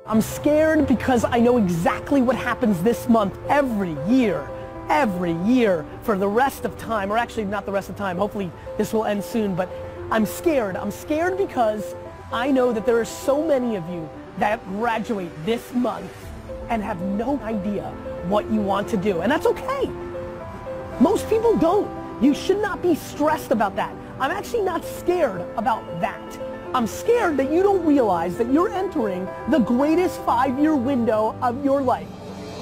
I'm scared because I know exactly what happens this month every year for the rest of time, or actually not the rest of time, hopefully this will end soon, but I'm scared. I'm scared because I know that there are so many of you that graduate this month and have no idea what you want to do, and that's okay. Most people don't. You should not be stressed about that. I'm actually not scared about that. I'm scared that you don't realize that you're entering the greatest 5-year window of your life.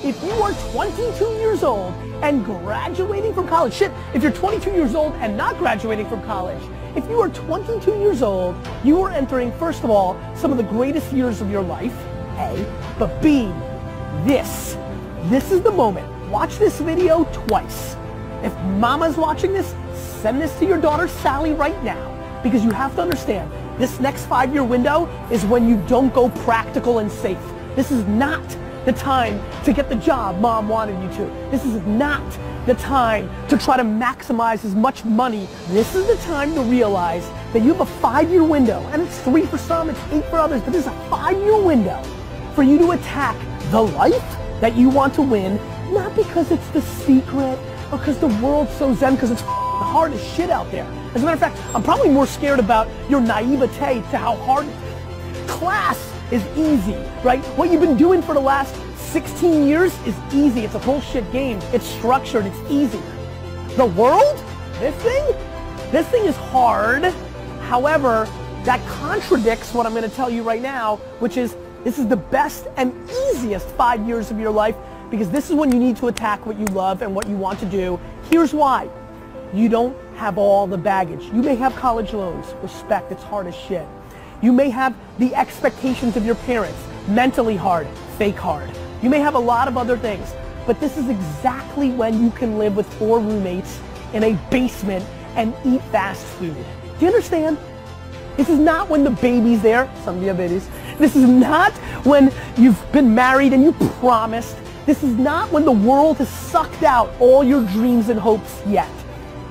If you are 22 years old and graduating from college, shit, if you're 22 years old and not graduating from college, if you are 22 years old, you are entering, first of all, some of the greatest years of your life, A, but B, this is the moment. Watch this video twice. If mama's watching this, send this to your daughter Sally right now, because you have to understand, this next 5-year window is when you don't go practical and safe. This is not the time to get the job mom wanted you to. This is not the time to try to maximize as much money. This is the time to realize that you have a 5-year window, and it's 3 for some, it's 8 for others, but this is a 5-year window for you to attack the life that you want to win, not because it's the secret or because the world's so zen, because it's hard as shit out there. As a matter of fact, I'm probably more scared about your naivete to how hard it is. Class is easy, right? What you've been doing for the last 16 years is easy. It's a bullshit game. It's structured. It's easy. The world? This thing is hard. However, that contradicts what I'm going to tell you right now, which is this is the best and easiest 5 years of your life, because this is when you need to attack what you love and what you want to do. Here's why. You don't have all the baggage. You may have college loans. Respect, it's hard as shit. You may have the expectations of your parents. Mentally hard, fake hard. You may have a lot of other things, but this is exactly when you can live with 4 roommates in a basement and eat fast food. Do you understand? This is not when the baby's there. Some of you have babies. This is not when you've been married and you promised. This is not when the world has sucked out all your dreams and hopes yet.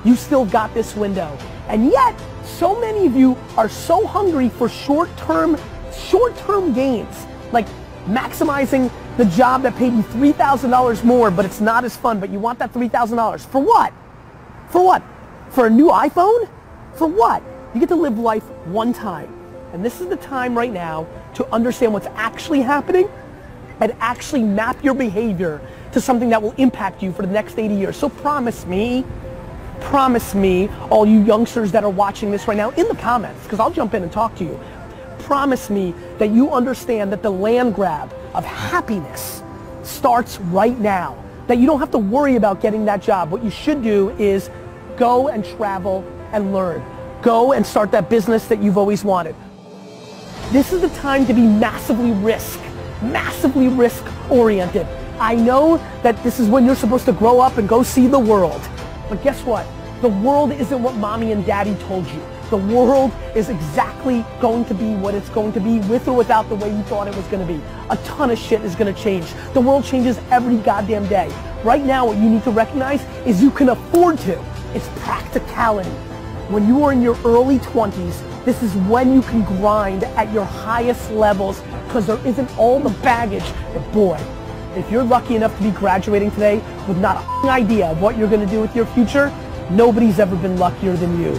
You still got this window. And yet, so many of you are so hungry for short-term gains, like maximizing the job that paid you $3,000 more, but it's not as fun, but you want that $3,000. For what? For what? For a new iPhone? For what? You get to live life one time. And this is the time right now to understand what's actually happening and actually map your behavior to something that will impact you for the next 80 years. So promise me, all you youngsters that are watching this right now, in the comments, because I'll jump in and talk to you, promise me that you understand that the land grab of happiness starts right now. That you don't have to worry about getting that job. What you should do is go and travel and learn. Go and start that business that you've always wanted. This is the time to be massively risk oriented. I know that this is when you're supposed to grow up and go see the world. But guess what? The world isn't what mommy and daddy told you. The world is exactly going to be what it's going to be, with or without the way you thought it was going to be. A ton of shit is going to change. The world changes every goddamn day. Right now, what you need to recognize is you can afford to. It's practicality. When you are in your early 20s, this is when you can grind at your highest levels, because there isn't all the baggage. But boy, if you're lucky enough to be graduating today with not an idea of what you're going to do with your future, nobody's ever been luckier than you.